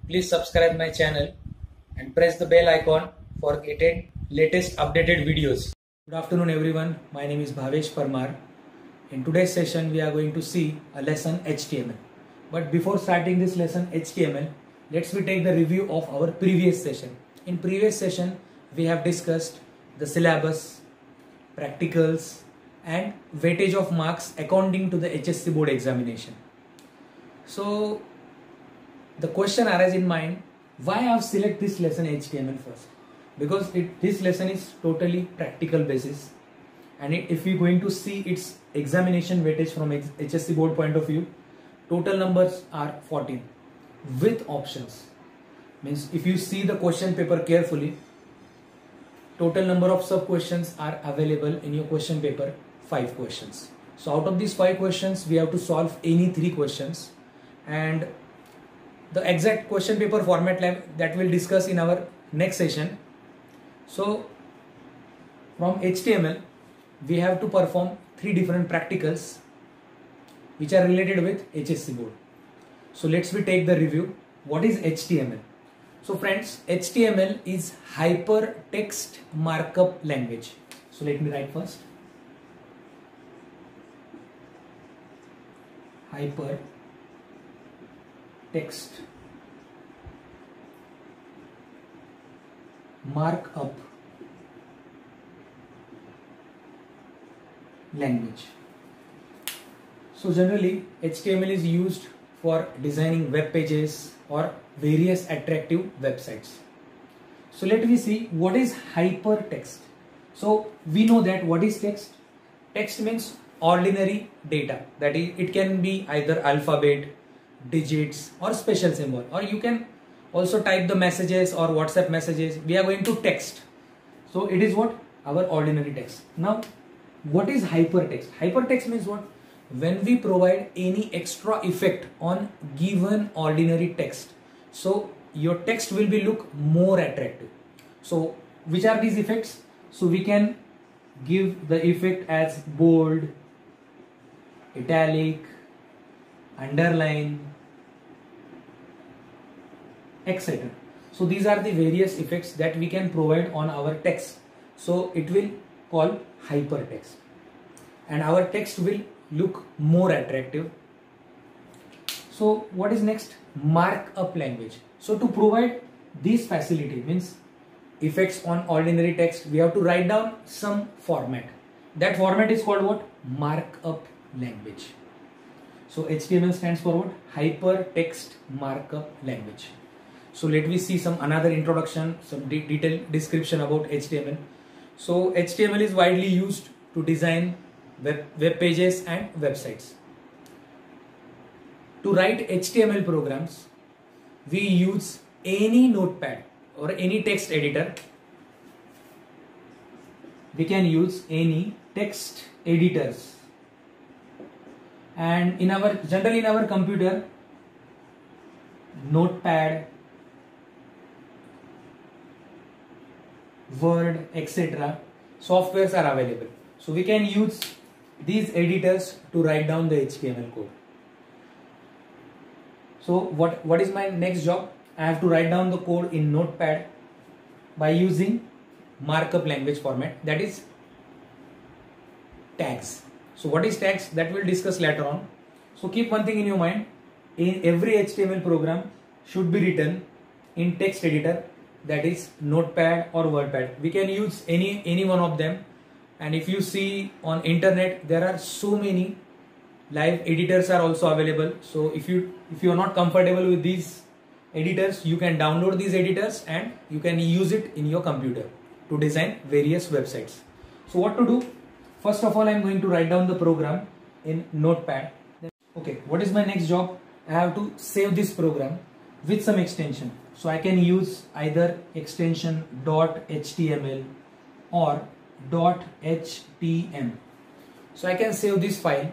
please subscribe my channel and press the bell icon for getting latest updated videos. Good afternoon everyone, my name is Bhavesh Parmar. In today's session we are going to see a lesson HTML. But before starting this lesson HTML, let's take the review of our previous session. In previous session we have discussed the syllabus, practicals and weightage of marks according to the HSC board examination. So the question arises in mind, why I have selected this lesson HTML first? Because this lesson is totally practical basis, and if we are going to see its examination weightage from HSC board point of view, total numbers are 14 with options. Means if you see the question paper carefully, total number of sub questions are available in your question paper, 5 questions. So out of these 5 questions we have to solve any 3 questions, and the exact question paper format that we'll discuss in our next session. So from HTML we have to perform 3 different practicals which are related with HSC board. So let's take the review. What is HTML? So friends, HTML is hypertext markup language. So let me write first. Hypertext markup language. So generally HTML is used for designing web pages or various attractive websites. So let me see what is hypertext. So we know that what is text. Text means ordinary data, that is, it can be either alphabet, digits or special symbol, or you can also type the messages or WhatsApp messages. We are going to text. So it is what? Our ordinary text. Now what is hypertext? Hypertext means what? When we provide any extra effect on given ordinary text, so your text will be look more attractive. So which are these effects? So we can give the effect as bold, italic, underline, etc. So these are the various effects that we can provide on our text. So it will call hypertext, and our text will look more attractive. So what is next? Markup language. So to provide this facility, means effects on ordinary text, we have to write down some format. That format is called what? Markup language. So HTML stands for what? Hypertext markup language. So let me see some another introduction, some detailed description about HTML. So HTML is widely used to design web pages and websites. To write HTML programs, we use any notepad or any text editor. We can use any text editors, and generally in our computer, Notepad, Word, etc. softwares are available. So we can use these editors to write down the HTML code. So what is my next job? I have to write down the code in Notepad by using markup language format, that is tags. So what is tags? That we'll discuss later on. So keep one thing in your mind, in every HTML program should be written in text editor, that is Notepad or WordPad. We can use any one of them. And if you see on internet, there are so many live editors are also available. So if you are not comfortable with these editors, you can download these editors and you can use it in your computer to design various websites. So what to do? First of all, I am going to write down the program in Notepad. Okay, what is my next job? I have to save this program with some extension. So I can use either extension .html or .htm. So I can save this file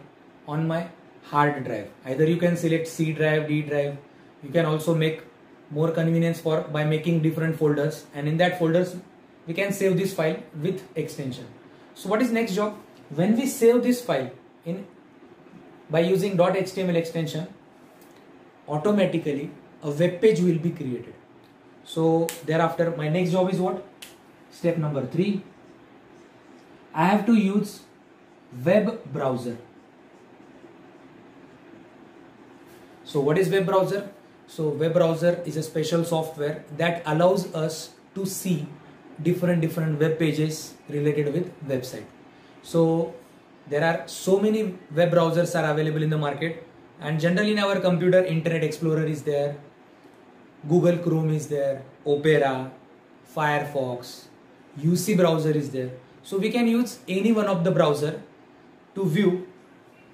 on my hard drive. Either you can select C drive, D drive. You can also make more convenience by making different folders, and in that folders we can save this file with extension. So what is next job? When we save this file by using .html extension, automatically a web page will be created. So thereafter my next job is what? Step number 3. I have to use web browser. So what is web browser? So web browser is a special software that allows us to see different web pages related with website. So there are so many web browsers are available in the market, and generally in our computer Internet Explorer is there, Google Chrome is there, Opera, Firefox, UC browser is there. So we can use any one of the browser to view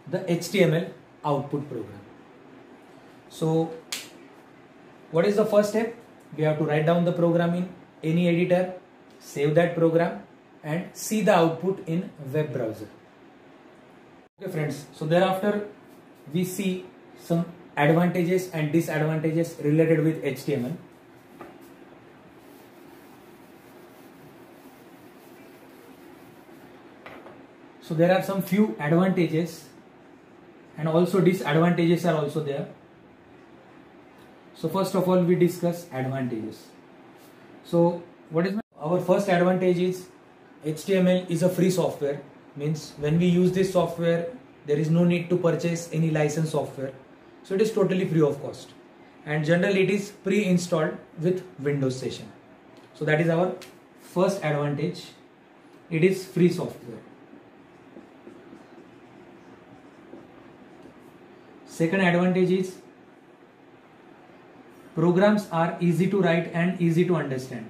the HTML output program. So what is the first step? We have to write down the program in any editor, save that program and see the output in web browser. Okay friends, so thereafter we see some advantages and disadvantages related with HTML. So there are some few advantages and also disadvantages are also there. So first of all we discuss advantages. So what is our first advantage is HTML is a free software, means when we use this software there is no need to purchase any licensed software. So it is totally free of cost, and generally it is pre-installed with Windows Session. So that is our first advantage. It is free software. Second advantage is programs are easy to write and easy to understand.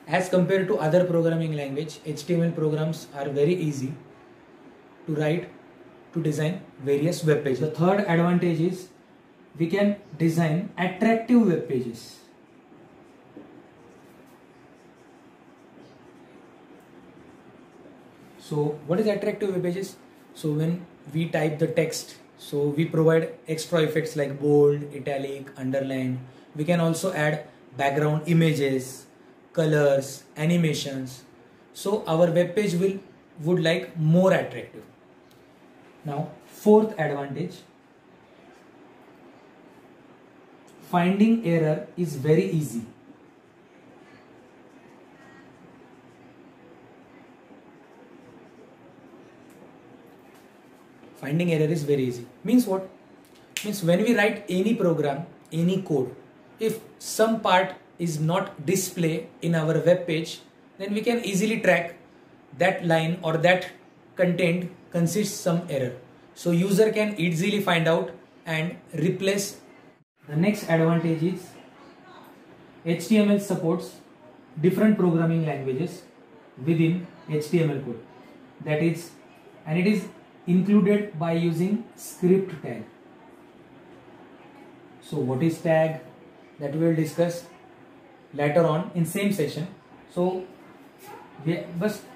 As compared to other programming language, HTML programs are very easy to write, to design various web pages. The third advantage is we can design attractive web pages. So what is attractive web pages? So when we type the text, so we provide extra effects like bold, italic, underline. We can also add background images, colors, animations. So our web page would like more attractive. Now fourth advantage, finding error is very easy. Finding error is very easy. Means what? Means when we write any program, any code, if some part is not displayed in our web page, then we can easily track that line or that content consists some error. So user can easily find out and replace. The next advantage is HTML supports different programming languages within HTML code. That is, and it is included by using script tag. So what is tag? That we will discuss later on in same session. So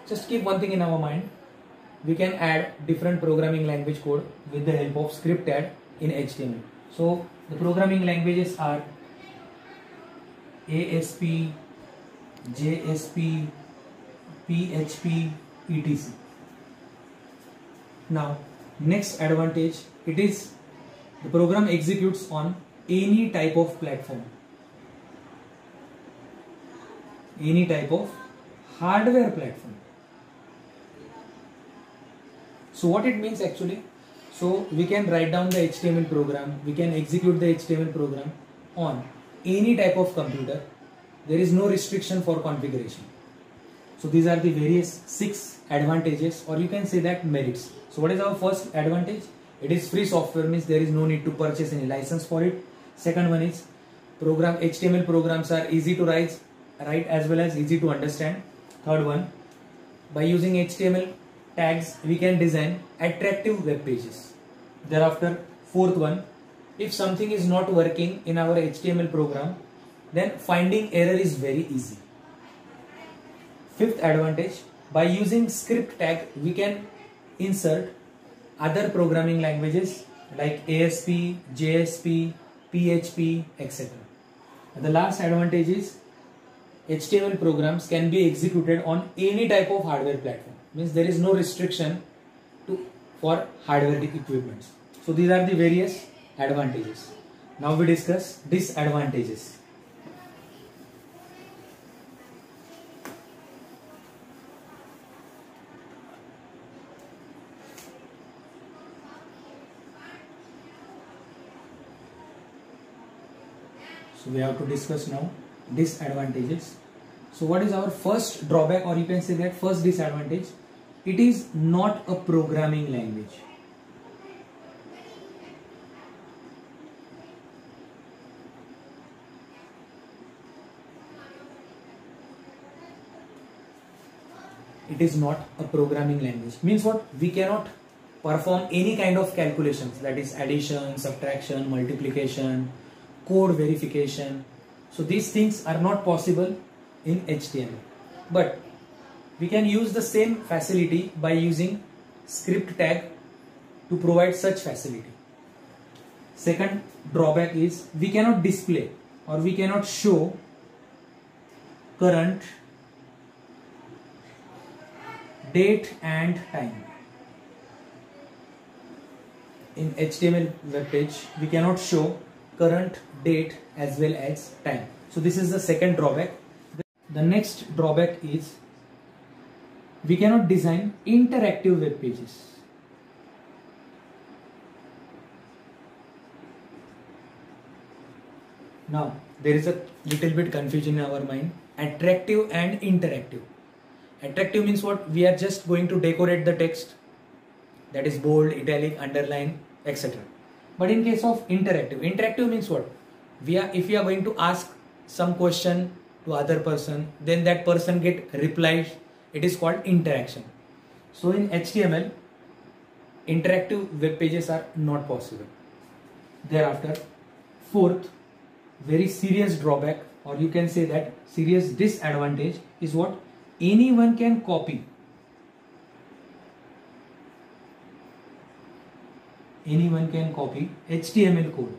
just keep one thing in our mind. We can add different programming language code with the help of script tag in HTML. So the programming languages are ASP, JSP, PHP, etc. Now next advantage, it is the program executes on any type of platform, any type of hardware platform. So what it means actually, so we can write down the HTML program, we can execute the HTML program on any type of computer. There is no restriction for configuration. So these are the various 6 advantages, or you can say that merits. So what is our first advantage? It is free software, means there is no need to purchase any license for it. Second one is HTML programs are easy to write as well as easy to understand. Third one, by using HTML tags we can design attractive web pages. Thereafter fourth one, if something is not working in our HTML program, then finding error is very easy. Fifth advantage, by using script tag we can insert other programming languages like ASP, JSP, PHP, etc. And the last advantage is HTML programs can be executed on any type of hardware platform. Means there is no restriction for hardware equipments. So these are the various advantages. Now we discuss disadvantages. So we have to discuss now disadvantages. So what is our first drawback, or you can say that first disadvantage? It is not a programming language. It is not a programming language. Means what? We cannot perform any kind of calculations, that is addition, subtraction, multiplication, code verification. So these things are not possible in HTML. But we can use the same facility by using script tag to provide such facility. Second drawback is we cannot display or we cannot show current, date and time. In HTML web page, we cannot show current, date as well as time. So this is the second drawback. The next drawback is we cannot design interactive web pages. Now there is a little bit confusion in our mind. Attractive and interactive. Attractive means what? We are just going to decorate the text, that is bold, italic, underline, etc. But in case of interactive means what? If we are going to ask some question to other person, then that person get replies. It is called interaction. So in HTML, interactive web pages are not possible. Thereafter, fourth, very serious drawback, or you can say that serious disadvantage is what? Anyone can copy. Anyone can copy HTML code.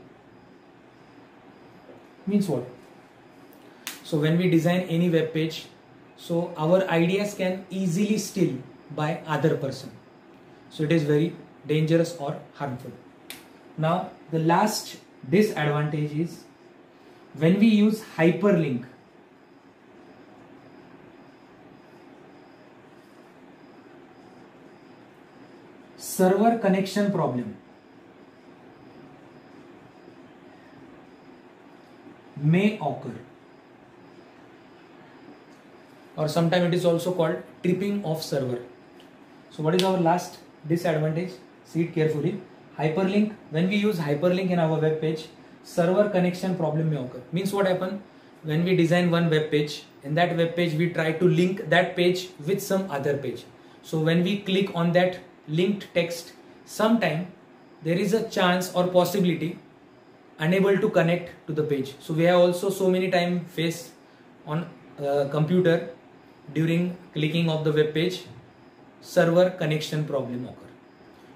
Means what? So when we design any web page, so our ideas can easily steal by other person. So it is very dangerous or harmful. Now the last disadvantage is when we use hyperlink. Server connection problem may occur, or sometimes it is also called tripping of server. So what is our last disadvantage? See it carefully. Hyperlink. When we use hyperlink in our web page, server connection problem may occur. Means what happen? When we design one web page, in that web page we try to link that page with some other page. So when we click on that linked text, sometime there is a chance or possibility unable to connect to the page. So we have also so many time faced on computer during clicking of the web page, server connection problem occur.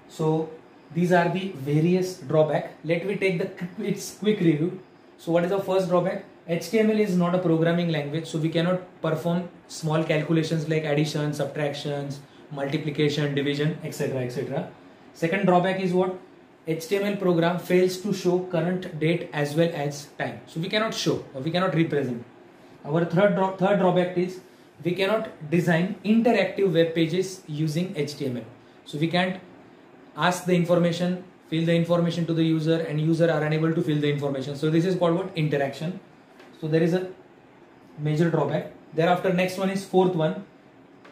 So these are the various drawback. Let me take its quick review. So what is the first drawback? HTML is not a programming language, so we cannot perform small calculations like addition, subtractions, multiplication, division, etc. etc. Second drawback is what? HTML program fails to show current, date as well as time. So we cannot show or we cannot represent. Our third drawback is we cannot design interactive web pages using HTML. So we can't ask the information, fill the information to the user, and user are unable to fill the information. So this is called what? Interaction. So there is a major drawback. Thereafter next one is fourth one.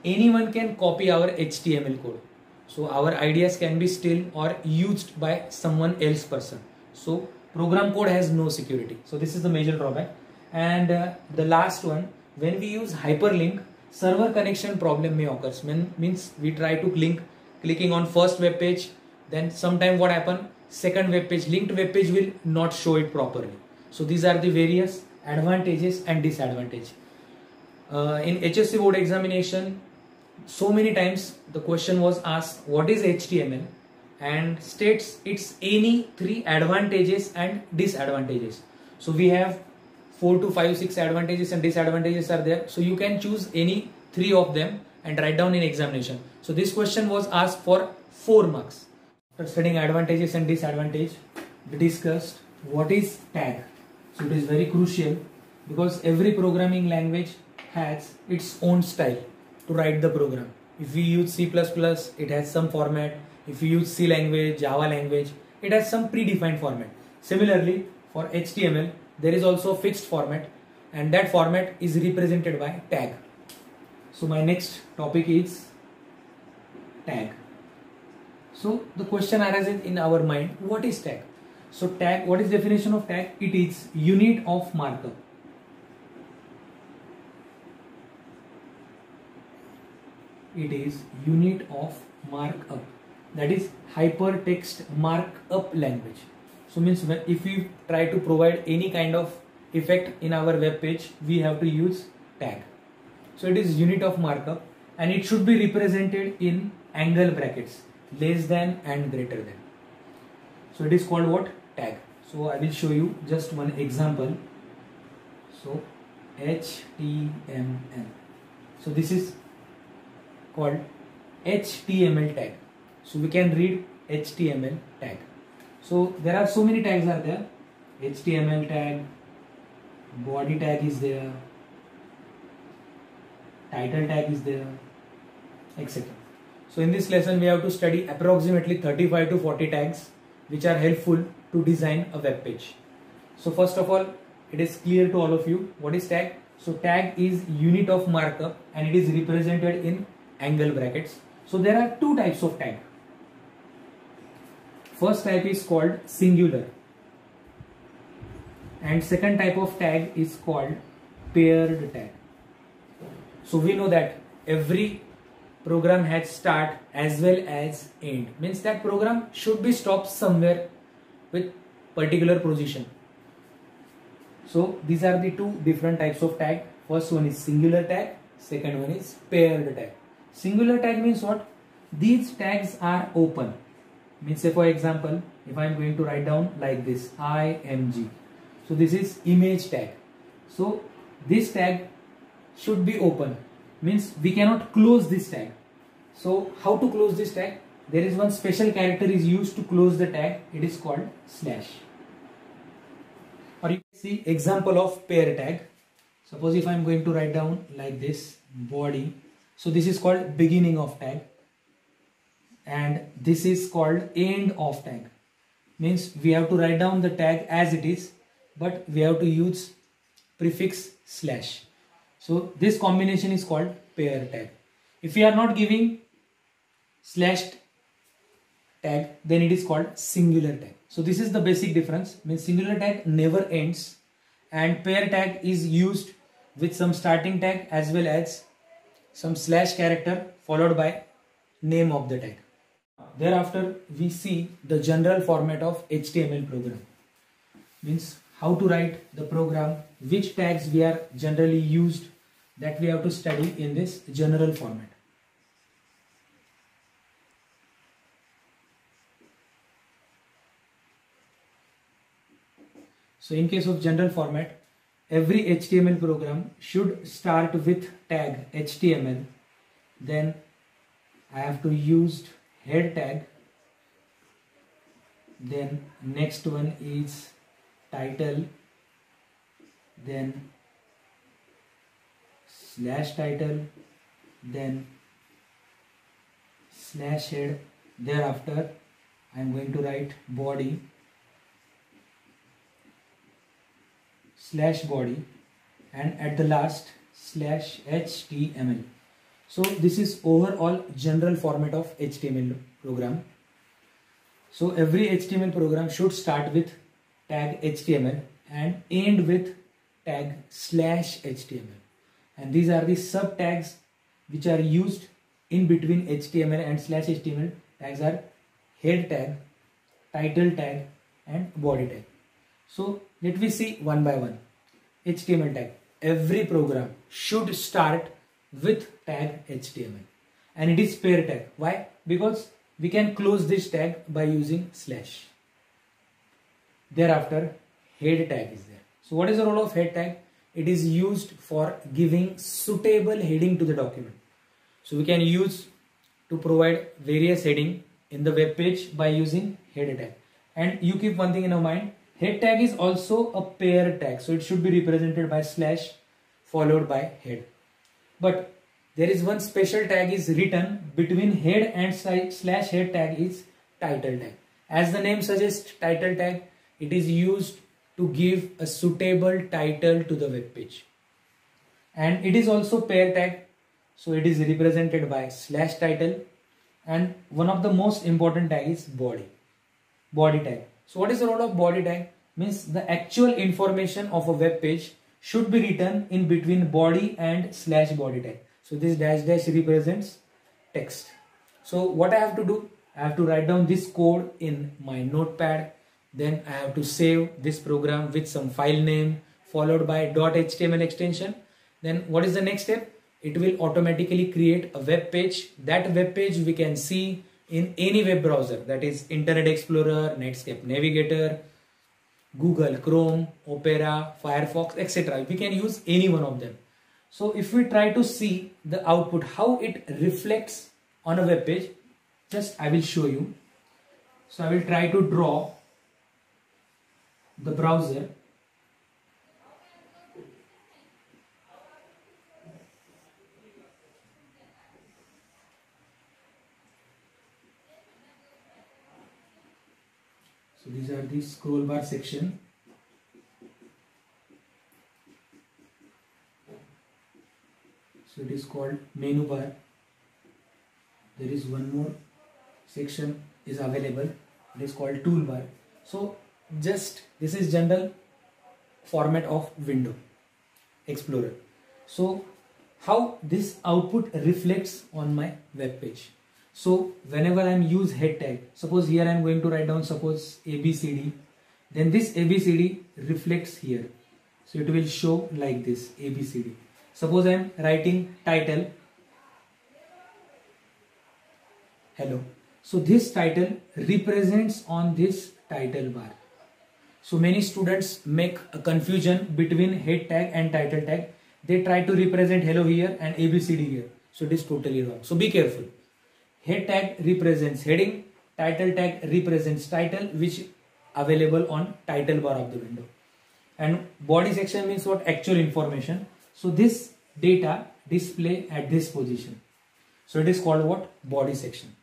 Anyone can copy our HTML code. So our ideas can be stolen or used by someone else person. So program code has no security. So this is the major drawback. And the last one, when we use hyperlink, server connection problem may occur. Means we try to clicking on first web page, then sometime what happen? Second web page, linked web page will not show it properly. So these are the various advantages and disadvantages. In HSC board examination, so many times the question was asked, what is HTML, and states its any three advantages and disadvantages. So we have 4 to 5, 6 advantages and disadvantages are there. So you can choose any 3 of them and write down in examination. So this question was asked for 4 marks. After studying advantages and disadvantages, we discussed what is tag. So it is very crucial because every programming language has its own style to write the program. If we use C++, it has some format. If we use C language, Java language, it has some predefined format. Similarly, for HTML, there is also a fixed format, and that format is represented by tag. So my next topic is tag. So the question arises in our mind, what is tag? So tag, what is definition of tag? It is unit of markup. It is unit of markup, that is hypertext markup language. So means if we try to provide any kind of effect in our web page, we have to use tag. So it is unit of markup and it should be represented in angle brackets, less than and greater than. So it is called what? Tag. So I will show you just one example. So HTML. So this is called HTML tag. So we can read HTML tag. So there are so many tags are there. HTML tag, body tag is there, title tag is there, etc. So in this lesson we have to study approximately 35 to 40 tags which are helpful to design a web page. So first of all, it is clear to all of you what is tag. So tag is unit of markup and it is represented in angle brackets. So there are 2 types of tag. First type is called singular and second type of tag is called paired tag. So we know that every program has start as well as end, means that program should be stopped somewhere with particular position. So these are the 2 different types of tag. First one is singular tag, second one is paired tag. Singular tag means what? These tags are open. Means say for example, if I am going to write down like this img, so this is image tag. So this tag should be open, means we cannot close this tag. So how to close this tag? There is one special character is used to close the tag. It is called slash. Or you can see example of pair tag. Suppose if I am going to write down like this body, so this is called beginning of tag. And this is called end of tag. Means we have to write down the tag as it is, but we have to use prefix slash. So this combination is called pair tag. If we are not giving slash tag, then it is called singular tag. So this is the basic difference. Means singular tag never ends and pair tag is used with some starting tag as well as some slash character followed by name of the tag. Thereafter we see the general format of HTML program. Means how to write the program, which tags we are generally used, that we have to study in this general format. So in case of general format, every HTML program should start with tag HTML. Then I have to use head tag. Then next one is title. Then slash title. Then slash head. Thereafter I am going to write body. Slash body, and at the last slash HTML. So this is overall general format of HTML program. So every HTML program should start with tag HTML and end with tag slash HTML. And these are the sub tags which are used in between HTML and slash HTML. Tags are head tag, title tag and body tag. So let me see one by one. HTML tag. Every program should start with tag HTML and it is pair tag. Why? Because we can close this tag by using slash. Thereafter head tag is there. So what is the role of head tag? It is used for giving suitable heading to the document. So we can use to provide various heading in the web page by using head tag. And you keep one thing in your mind, head tag is also a pair tag. So it should be represented by slash followed by head. But there is one special tag is written between head and slash head tag is title tag. As the name suggests, title tag, it is used to give a suitable title to the web page. And it is also pair tag. So it is represented by slash title. And one of the most important tag is body tag. So what is the role of body tag? Means the actual information of a web page should be written in between body and slash body tag. So this dash dash represents text. So what I have to do? I have to write down this code in my notepad. Then I have to save this program with some file name followed by .html extension. Then what is the next step? It will automatically create a web page. That web page we can see in any web browser, that is Internet Explorer, Netscape Navigator, Google Chrome, Opera, Firefox, etc. We can use any one of them. So if we try to see the output, how it reflects on a web page, just I will show you. So I will try to draw the browser. So these are the scroll bar section. So it is called menu bar. There is one more section is available. It is called toolbar. So just this is general format of window explorer. So how this output reflects on my web page. So whenever I use head tag, suppose here I am going to write down suppose ABCD, then this ABCD reflects here. So it will show like this ABCD. Suppose I am writing title hello. So this title represents on this title bar. So many students make a confusion between head tag and title tag. They try to represent hello here and ABCD here. So it is totally wrong. So be careful. Head tag represents heading, title tag represents title which available on title bar of the window. And body section means what? Actual information. So this data display at this position. So it is called what? Body section.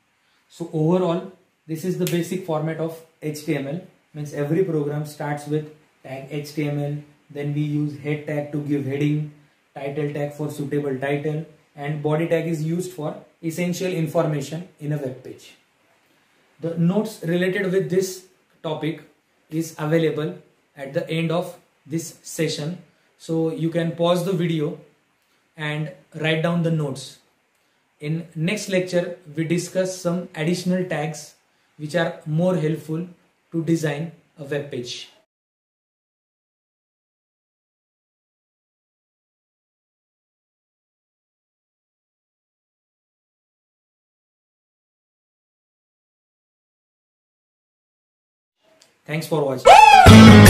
So overall, this is the basic format of HTML. Means every program starts with tag HTML. Then we use head tag to give heading, title tag for suitable title, and body tag is used for essential information in a web page. The notes related with this topic is available at the end of this session. So you can pause the video and write down the notes. In next lecture, we discuss some additional tags which are more helpful to design a web page. Thanks for watching.